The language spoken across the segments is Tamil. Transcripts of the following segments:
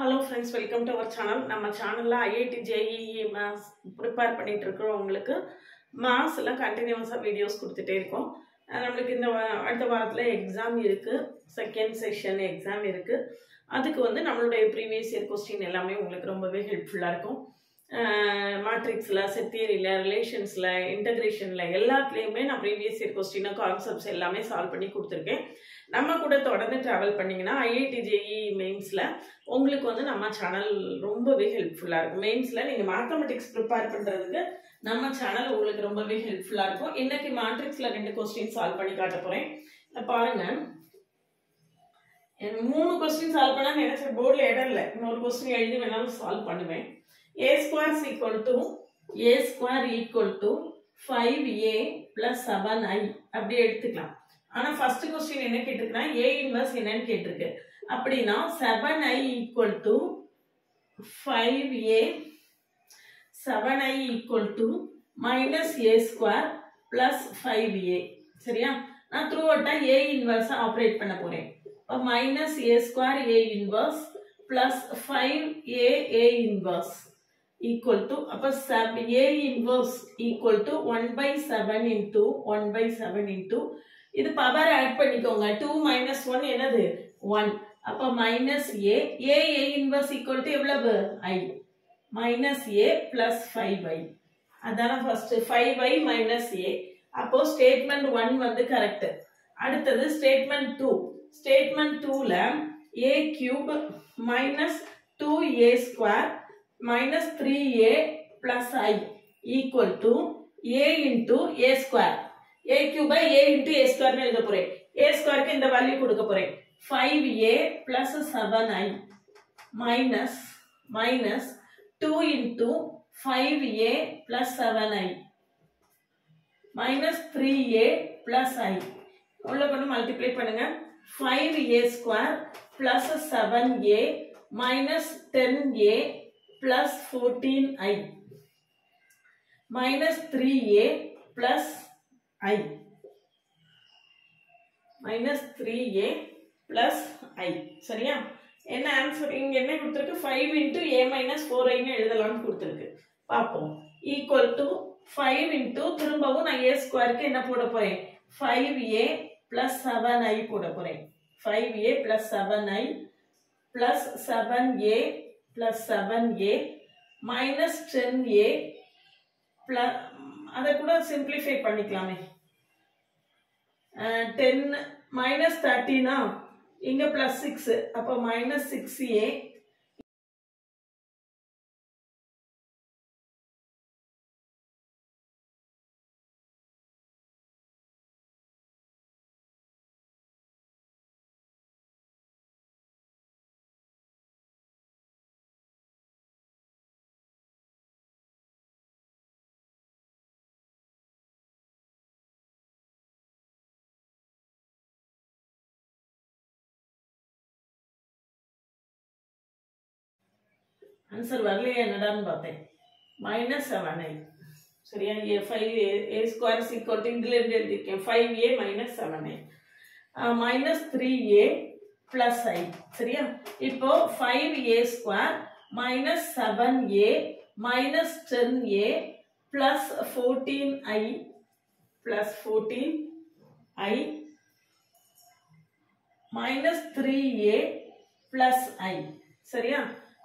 Hello friends, welcome to our channel. நம்ம சேனல்ல IIT JEE Maths prepare பண்ணிட்டு இருக்கறவங்களுக்கு Mathsல கண்டினியூஸா வீடியோஸ் கொடுத்துட்டே இருக்கோம். நமக்கு இந்த அடுத்த வாரத்துல எக்ஸாம் இருக்கு. செகண்ட் செஷன் எக்ஸாம் இருக்கு. அதுக்கு வந்து நம்மளுடைய previous year question எல்லாமே உங்களுக்கு ரொம்பவே ஹெல்ப்ஃபுல்லா இருக்கும். மேட்ரிக்ஸ்ல, செட் தியரில, ரிலேஷன்ஸ்ல, இன்டகிரேஷன்ல எல்லாத்துலயுமே நான் previous year question கான்செப்ட்ஸ் எல்லாமே சால்வ் பண்ணி கொடுத்திருக்கேன். நம்ம கூட தொடர்ந்து டிராவல் பண்ணீங்கன்னா IIT JEE மெயின்ஸ்ல உங்களுக்கு வந்து நம்ம சேனல் ரொம்பவே ஹெல்ப்ஃபுல்லா இருக்கும். மெயின்ஸ்ல நீங்க மேத்தமெட்டிக்ஸ் ப்ரிப்பேர் பண்றதுக்கு நம்ம சேனல் உங்களுக்கு ரொம்பவே ஹெல்ப்ஃபுல்லா இருக்கும். இன்னைக்கு மேட்ரிக்ஸ்ல 2 क्वेश्चन சால்வ் பண்ணி காட்ட போறேன். பாருங்க. 3 क्वेश्चन சால்வ் பண்ணா எனக்கு போர்ட்ல இடம் இல்ல. இன்னொரு क्वेश्चन எழுதி வேணாலும் சால்வ் பண்ணுவேன். a square is equal to 5a plus 7i அப்படி எடுத்துக்கலாம். ஆனா ஃபர்ஸ்ட் क्वेश्चन என்ன கேட்டிருக்குனா a இன்வர்ஸ் என்னன்னு கேட்டிருக்கு. அப்படினா 7i equal to 5a 7i equal to minus a square plus 5a சரியா? நான் த்ரூ அவுட்டா a இன்வர்ஸ் ஆபரேட் பண்ண போறேன். அப்ப minus a square a inverse plus 5a a inverse equal to அப்ப a inverse equal to 1 by 7 into 1 by 7 into இது பவர் ஆட் பண்ணிக்கோங்க. 2 minus 1 என்னது 1. அப்ப minus a inverse equal to எவ்வளவு I minus a plus 5i அதான ஃபர்ஸ்ட் 5i minus a. அப்போ ஸ்டேட்மெண்ட் 1 வந்து கரெக்ட். அடுத்தது ஸ்டேட்மெண்ட் 2. ஸ்டேட்மெண்ட் 2ல a cube minus 2a square minus 3a plus I equal to a into a square. a cube by a into a square னு எழுத போறேன். a square க்கு இந்த வேல்யூ கொடுக்க போறேன். 5a plus 7i minus 2 into 5a plus 7i minus 3a plus I உள்ள கொண்டு மல்டிப்ளை பண்ணுங்க. 5a square plus 7a minus 10a plus 14i minus 3a plus I minus 3a plus I சரியா? என்ன ஆன்சர் இங்க என்ன கொடுத்திருக்கு 5 into a minus 4i னு எழுதலாம்னு கொடுத்திருக்கு. பாப்போம். equal to 5 into திரும்பவும் நான் a square க்கு என்ன போட போறேன் 5a plus 7i போட போறேன். 5a plus 7i plus 7a plus 7a minus 10a plus அத கூட சிம்பிளிஃபை பண்ணிக்கலாமே. 10 minus 13 இங்க plus 6 அப்ப minus 6a ஆன்சர் வரலையே என்னடான்னு பார்த்தேன். minus 7i சரியா? a square is equal to இதுல இருந்து எழுதிருக்கேன் 5a minus 7i minus 3a plus I சரியா? இப்போ 5a square minus 7a minus 10a plus 14i minus 3a plus I சரியா?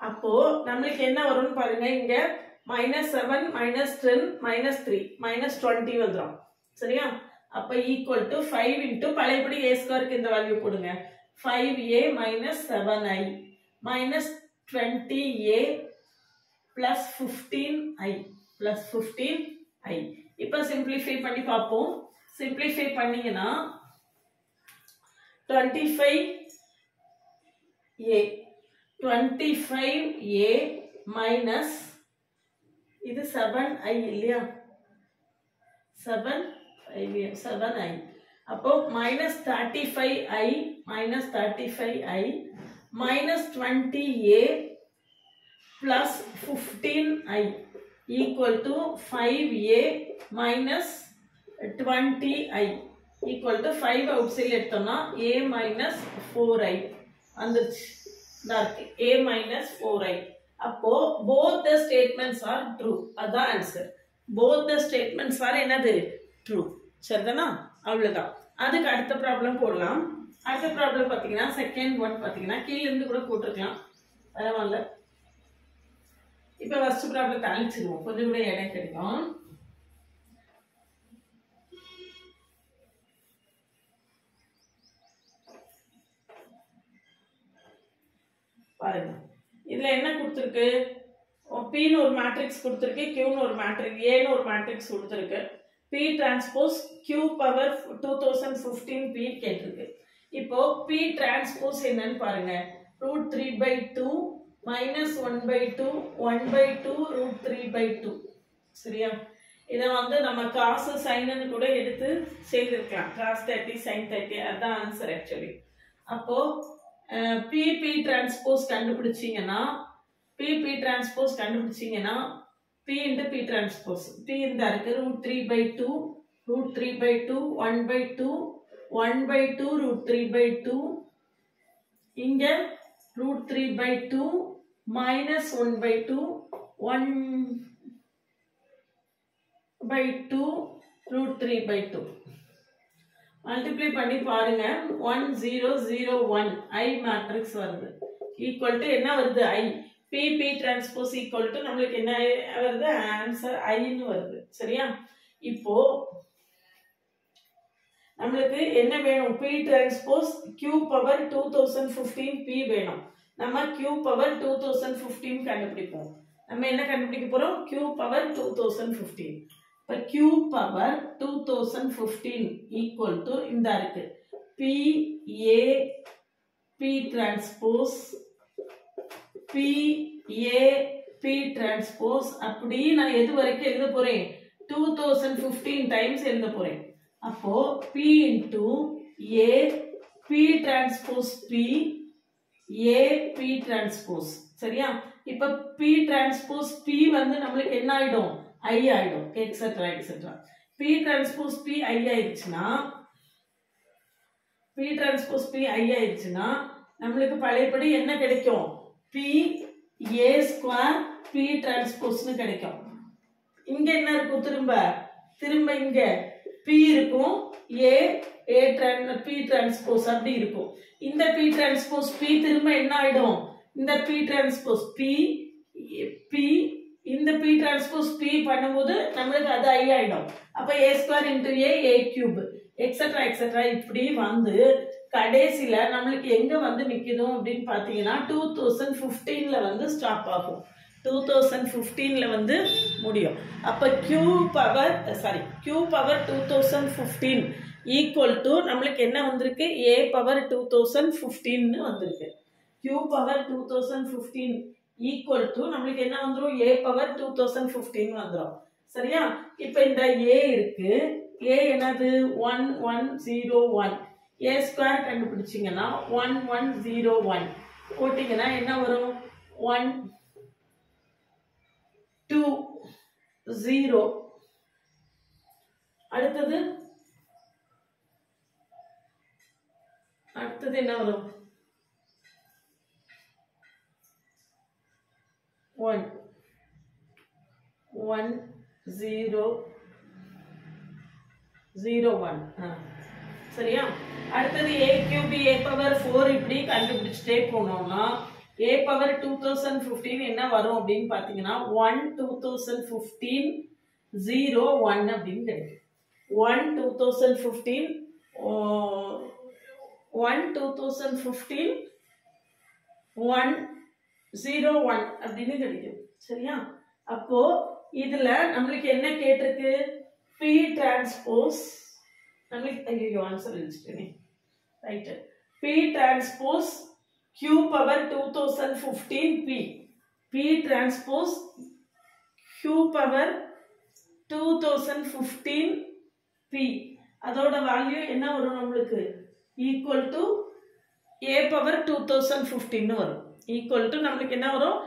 அப்போ நமக்கு என்ன வரும்னு பாருங்க. இங்க minus 7 minus 10 minus 3 minus 20 வந்துரும் சரியா? அப்ப equal to 5 into பழையபடி a square க்கு இந்த வேல்யூ போடுங்க. 5a minus 7i minus 20a plus 15i இப்ப சிம்பிளிஃபை பண்ணி பாப்போம். சிம்பிளிஃபை பண்ணீங்கன்னா 25a minus இது 7i இல்லையா? 7i அப்போ minus 35i minus 20a plus 15i equal to 5a minus 20i equal to 5 outside எடுத்தோம்னா a minus 4i வந்துருச்சு. a minus 4i. அப்போ both the statements are true. அதான் answer. both the statements are என்னது true. சரிதானா? அவ்வளவுதான். அதுக்கு அடுத்த ப்ராப்ளம் போடலாம். அடுத்த ப்ராப்ளம் பாத்தீங்கன்னா செகண்ட் ஒன் பாத்தீங்கன்னா கீழ இருந்து கூட போட்டுக்கலாம். பரவாயில்ல. இப்போ ஃபர்ஸ்ட் ப்ராப்ளத்தை அழிச்சிடுவோம். கொஞ்சம் கூட இடம் கிடைக்கும். பாருங்க. இதுல என்ன கொடுத்திருக்கு? P ன்னு ஒரு மேட்ரிக்ஸ் கொடுத்திருக்கு, Q ன்னு ஒரு மேட்ரிக்ஸ், A ன்னு ஒரு மேட்ரிக்ஸ் கொடுத்திருக்கு. P transpose Q power 2015 P கேட்டிருக்கு. இப்போ P டிரான்ஸ்போஸ் என்னன்னு பாருங்க. √3/2 minus 1/2 1/2 √3/2. சரியா? இதை வந்து நம்ம காசு சைனன்னு கூட எடுத்து செய்திருக்கலாம். cos 30 sin 30 அதான் ஆன்சர் ஆக்சுவலி. அப்போ P டிரான்ஸ்போஸ் கண்டுபிடிச்சீங்கன்னா P டிரான்ஸ்போஸ் கண்டுபிடிச்சீங்கன்னா P into P transpose P இந்த இருக்கு √3/2 √3/2 1/2 1/2 √3/2 இங்க √3/2 minus 1/2 1/2 √3/2 மல்டிப்ளை பண்ணி பாருங்க. 1 0 0 1 I மேட்ரிக்ஸ் வருது. ஈக்குவல் டு என்ன வருது? I. P transpose equal to நம்மளுக்கு என்ன வருது? ஆன்சர் I ன்னு வருது. சரியா? இப்போ நம்மளுக்கு என்ன வேணும்? P transpose Q power 2015 P வேணும். நம்ம Q பவர் 2015 கண்டுபிடிப்போம். நம்ம என்ன கண்டுபிடிக்க போறோம்? Q power 2015. இப்போ Q பவர் 2015 ஈக்குவல் டு இந்த இருக்கு P டிரான்ஸ்போஸ் P டிரான்ஸ்போஸ் அப்படி நான் எது வரைக்கும் எழுத போறேன்? 2015 டைம்ஸ் எழுத போறேன். அப்போ P into A P transpose P transpose. சரியா? இப்ப P டிரான்ஸ்போஸ் P வந்து நம்மளுக்கு என்ன ஆயிடும்? I ஆயிடும். Etcetera etcetera. P transpose P I ஆயிடுச்சுன்னா நம்மளுக்கு பழையபடி என்ன கிடைக்கும்? P A ஸ்கொயர் P டிரான்ஸ்போஸ்னு கிடைக்கும். இங்க என்ன இருக்கும்? திரும்ப இங்க P இருக்கும், P டிரான்ஸ்போஸ் அப்படி இருக்கும். இந்த P டிரான்ஸ்போஸ் P திரும்ப என்ன ஆயிடும்? இந்த P டிரான்ஸ்போஸ் P இந்த P டிரான்ஸ்போஸ் P பண்ணும்போது நம்மளுக்கு அது I ஆயிடும். அப்ப A square into A cube etcetera etcetera இப்படி வந்து கடைசியில நம்மளுக்கு எங்க வந்து நிக்குதும் அப்படின்னு பாத்தீங்கன்னா 2015ல வந்து ஸ்டாப் ஆகும். 2015ல வந்து முடியும். அப்ப Q பவர் 2015 ஈக்குவல் டு நம்மளுக்கு என்ன வந்திருக்கு? A பவர் 2015 வந்திருக்கு. Q பவர் 2015 ஈக்குவல் டு நம்மளுக்கு என்ன வந்துரும்? A பவர் 2015 வந்துரும். சரியா? இப்ப இந்த A இருக்கு. A என்னது? 1101. A ஸ்கொயர் கண்டுபிடிச்சீங்கன்னா 1101 போட்டீங்கன்னா என்ன வரும்? 120. அடுத்தது என்ன வரும்? 1001. சரியா? அடுத்தது A கியூப் A பவர் 4 இப்படி கண்டுபிடிச்சிட்டே போனோம்னா A பவர் 2015 என்ன வரும் அப்படின்னு பாத்தீங்கன்னா 1 2015 01 அப்படின்னு கிடைக்கும். 1 2015 101 அப்படின்னு கிடைக்கும். சரியா? அப்போ இதுல நம்மளுக்கு என்ன கேட்டிருக்கு? P டிரான்ஸ்போஸ் நம்மளுக்கு ஆன்சர் எழுதிட்டேனே. Right. P transpose Q power 2015 P transpose Q power 2015 P அதோட வேல்யூ என்ன வரும்? நம்மளுக்கு ஈக்குவல் டு A பவர் 2015 வரும். ஈக்குவல் டு நம்மளுக்கு என்ன வரும்?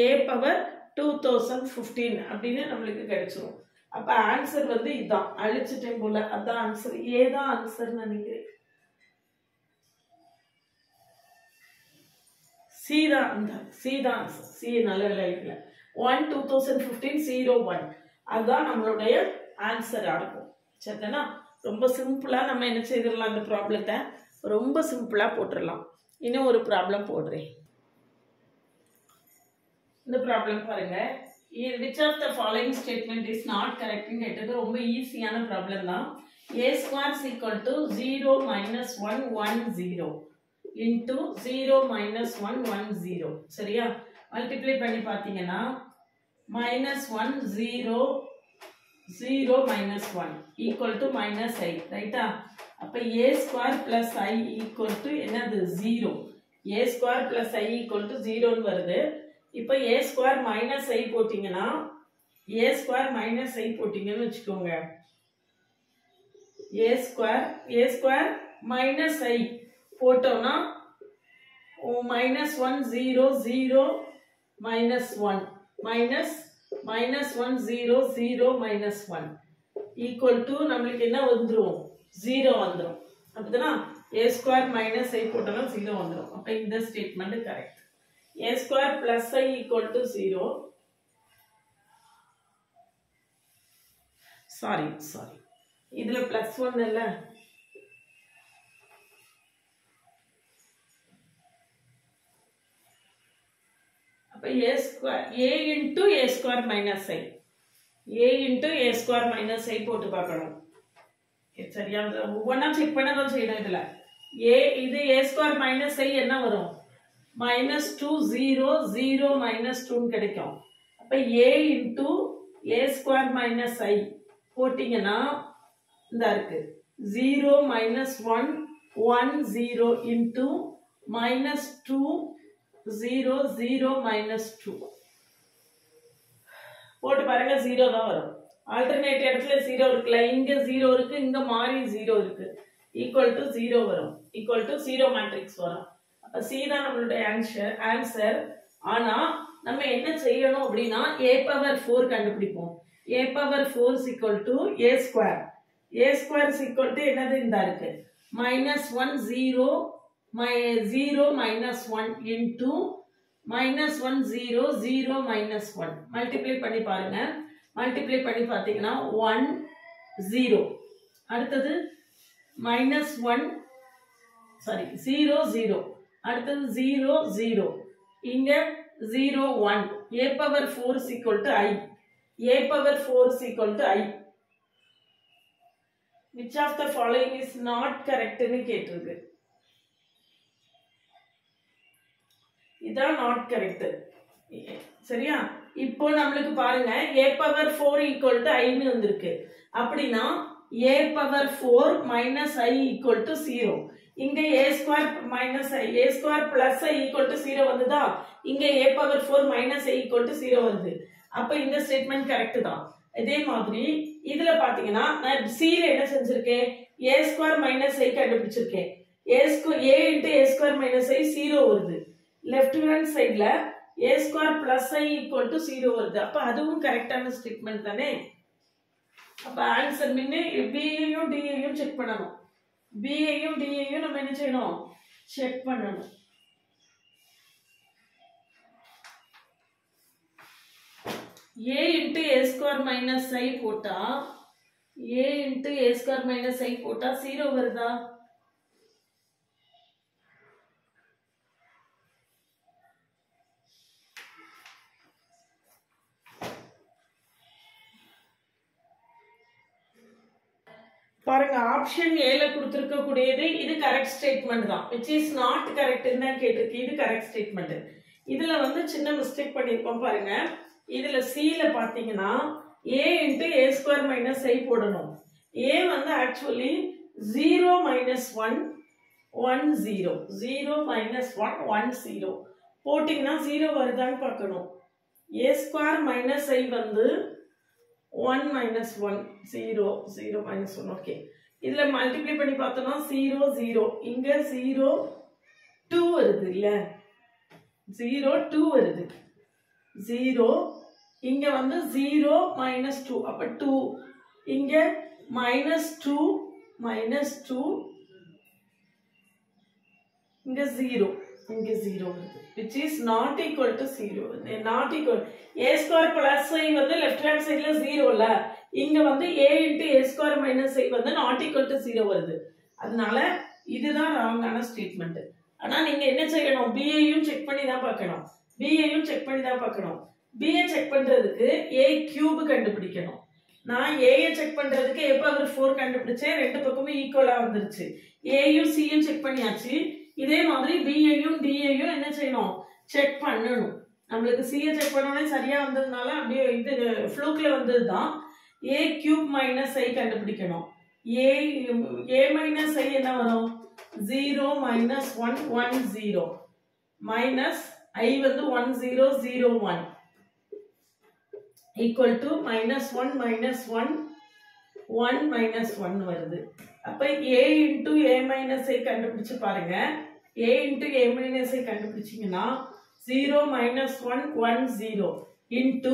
A பவர் 2015 அப்படின்னு நம்மளுக்கு கிடைச்சிரும். அப்ப ஆன்சர் வந்து இதுதான். அழிச்சிட்டேன் போல. அதான் ஆன்சர். A தான் ஆன்சர் நினைக்கிறேன். C சி தான் அந்த சி தான் சி நல்ல இல்லை 1 2015 01 அதுதான் நம்மளுடைய ஆன்சராக இருக்கும். சரிதானா? ரொம்ப சிம்பிளாக நம்ம என்ன செய்திடலாம், இந்த ப்ராப்ளத்தை ரொம்ப சிம்பிளாக போட்டுடலாம். இன்னும் ஒரு ப்ராப்ளம் போடுறேன். இந்த ப்ராப்ளம் பாருங்க. which of the following statement is not correct ன்னு கேட்டது ரொம்ப ஈஸியான ப்ராப்ளம் தான். a square is equal to 0 minus 1 1 0 into 0 minus 1 1 0. சரியா? மல்டிப்ளை பண்ணி பார்த்தீங்கன்னா minus 1 0 0 minus 1 equal to minus I. ரைட்டா? அப்ப a square plus I equal to என்னது 0. a square plus I equal to 0 ன்னு வருது. இப்போ a square minus I போட்டிங்கன்னா a square minus I போட்டிங்கன்னு வச்சுக்கோங்க. a square minus I போட்டோம்னா minus 1 0 0 minus 1 minus 1 0 0 minus 1 equal to நம்மளுக்கு என்ன வந்துரும் 0 வந்துரும். அப்படிதானா? a square minus I போட்டோம்னா 0 வந்துரும். அப்ப இந்த statement correct. a square plus I equal to 0. Sorry. இதுல plus 1 இல்ல. அப்ப a square a into a square minus I. a into a square minus I போட்டு பார்க்கணும். சரியா? ஒவ்வொன்னா செக் பண்ணதான் செய்யணும். இதுல இது a square minus I என்ன வரும்? minus 2 0 0 minus 2 கிடைக்கும். அப்ப a into a square minus I போட்டிங்கன்னா இந்த இருக்கு 0 minus 1 1 0 into minus 2 0 0 minus 2 போட்டு பாருங்க 0 தான் வரும். ஆல்டர்னேட் இடத்துல 0 இருக்குல்ல, இங்க 0 இருக்கு, இங்க மாறி 0 இருக்கு, ஈக்குவல் டு 0 வரும், ஈக்குவல் டு 0 மேட்ரிக்ஸ் வரும். அப்ப சி தான் நம்மளுடைய ஆன்சர். ஆனா நம்ம என்ன செய்யணும் அப்படின்னா a power 4 கண்டுபிடிப்போம். a power 4 is equal to a square. a square is equal to என்னது இந்த இருக்கு minus 1 0 0 minus 1 into minus 1 0 0 minus 1 multiply பண்ணி பாருங்க. மல்டிப்ளை பண்ணி பார்த்தீங்கன்னா 1 0 அடுத்தது minus 1 0 0 அடுத்தது 0 0 இங்க 0 1 a power 4 is equal to I. a power 4 is equal to I. which of the following is not correct ன்னு கேட்டிருக்கு. இதான் not correct. சரியா? இப்போ நம்மளுக்கு பாருங்க a power 4 equal to I ன்னு வந்திருக்கு. அப்படின்னா a power 4 minus I equal to 0. இங்க a square minus I a square plus I equal to 0 வந்ததா? இங்க a power 4 minus I equal to 0 வருது. அப்ப இந்த ஸ்டேட்மெண்ட் கரெக்ட் தான். இதே மாதிரி இதுல பாத்தீங்கன்னா நான் C ல என்ன செஞ்சிருக்கேன், a square minus I கண்டுபிடிச்சிருக்கேன். a into a square minus I 0 வருது. லெஃப்ட் ஹேண்ட் சைடுல a square plus I equal to 0 வருது. அப்ப அதுவும் கரெக்டான ஸ்டேட்மெண்ட் தானே? அப்ப ஆன்சர் மீன் B ஐயும் D ஐயும் செக் பண்ணணும். B ஐயும் D ஐயும் நம்ம என்ன செய்யணும், செக் பண்ணணும். a into a square minus I போட்டா a into a square minus I போட்டா 0 வருதா? பாருங்க ஆப்ஷன் ஏல கொடுத்திருக்க கூடியது இது கரெக்ட் ஸ்டேட்மெண்ட் தான். which is not correct ன்னு தான் கேட்டிருக்கு. இது கரெக்ட் ஸ்டேட்மெண்ட். இதுல வந்து சின்ன மிஸ்டேக் பண்ணிருக்கோம் பாருங்க. இதுல C ல பாத்தீங்கன்னா a into a square minus I போடணும். a வந்து ஆக்சுவலி 0 minus 1 1 0 0 minus 1 1 0 போட்டிங்கன்னா 0 வருதான்னு பார்க்கணும். a square minus I வந்து 1 minus 1 0 0 minus 1 ஓகே. இதுல மல்டிப்ளை பண்ணி பார்த்தோம்னா 0 0 இங்க 0 2 வருது இல்ல, 0 2 வருது, 0 இங்க வந்து 0 minus 2 அப்ப 2 இங்க minus 2 இங்க 0 இங்க 0 வருது which is not equal to 0 not equal a square plus i வந்து left hand sideல 0 இல்ல இங்க வந்து a into a square minus i வந்து not equal to 0 வருது அதனால இதுதான் ராங்கான ஸ்டேட்மெண்ட் ஆனா நீங்க என்ன செய்யணும் b ஐயும் செக் பண்ணி தான் பார்க்கணும் b ஐயும் செக் பண்ணி தான் பார்க்கணும் b ஐ செக் பண்றதுக்கு a கியூப் கண்டுபிடிக்கணும் நான் a ஐ செக் பண்றதுக்கு a பவர் 4 கண்டுபிடிச்சேன் ரெண்டு பக்கமும் ஈக்குவலா வந்துருச்சு a யும் c யும் செக் பண்ணியாச்சு இதே மாதிரி b ஐயும் d ஐயும் என்ன செய்யணும் செக் பண்ணணும் நமக்கு c ஐ செக் பண்ணனே சரியா வந்ததனால அப்படியே இது ஃப்ளூக்ல வந்ததுதான் a கியூப் மைனஸ் i கண்டுபிடிக்கணும் a minus i என்ன வரும் 0 minus 1 1 0 minus i வந்து 1 0 0 1 equal to minus 1 minus 1 1 minus 1 வருது அப்ப a into a minus i கண்டுபிடிச்சு பாருங்க a into a minus i கண்டுபிடிச்சீங்கன்னா 0 minus 1 1 0 into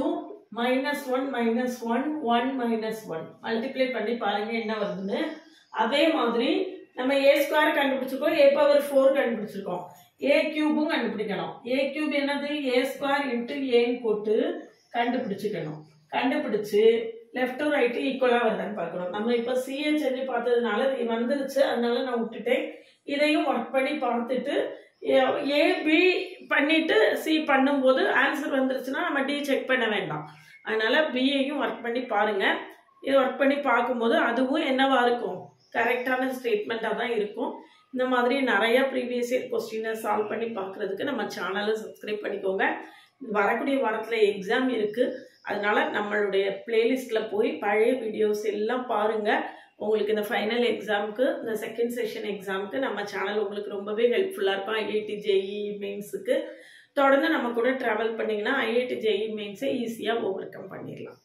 minus 1 minus 1 1 minus 1 multiply பண்ணி பாருங்க என்ன வருதுன்னு அதே மாதிரி நம்ம a ஸ்கொயர் கண்டுபிடிச்சிருக்கோம் a பவர் 4 கண்டுபிடிச்சிருக்கோம் a கியூபும் கண்டுபிடிக்கணும் a கியூப் என்னது a ஸ்கொயர் into a ன்னு போட்டு கண்டுபிடிச்சிக்கணும் கண்டுபிடிச்சு லெஃப்ட் டு ரைட் ஈக்குவலா வருதான்னு பார்க்கணும் நம்ம இப்ப c ஐ செஞ்சு பார்த்ததுனால இது வந்துருச்சு அதனால நான் விட்டுட்டேன் இதையும் ஒர்க் பண்ணி பார்த்துட்டு a b பண்ணிட்டு c பண்ணும்போது ஆன்சர் வந்துருச்சுன்னா நம்ம d செக் பண்ண வேண்டாம் அதனால b ஐயும் ஒர்க் பண்ணி பாருங்க இது ஒர்க் பண்ணி பார்க்கும்போது அதுவும் என்னவா இருக்கும் கரெக்டான ஸ்டேட்மெண்டா தான் இருக்கும் இந்த மாதிரி நிறைய ப்ரீவியஸ் இயர் क्वेश्चन சால்வ் பண்ணி பார்க்கிறதுக்கு நம்ம சேனலை சப்ஸ்கிரைப் பண்ணிக்கோங்க வரக்கூடிய வாரத்துல எக்ஸாம் இருக்கு அதனால நம்மளுடைய பிளேலிஸ்ட்ல போய் பழைய வீடியோஸ் எல்லாம் பாருங்க உங்களுக்கு இந்த ஃபைனல் எக்ஸாம்க்கு இந்த செகண்ட் செஷன் எக்ஸாம்க்கு நம்ம சேனல் உங்களுக்கு ரொம்பவே ஹெல்ப்ஃபுல்லா இருக்கும் ஐஐடி ஜேஇ மெயின்ஸ்க்கு தொடர்ந்து நம்ம கூட டிராவல் பண்ணீங்கன்னா ஐஐடி ஜேஇ மெயின்ஸை ஈஸியா ஓவர் கம் பண்ணிடலாம்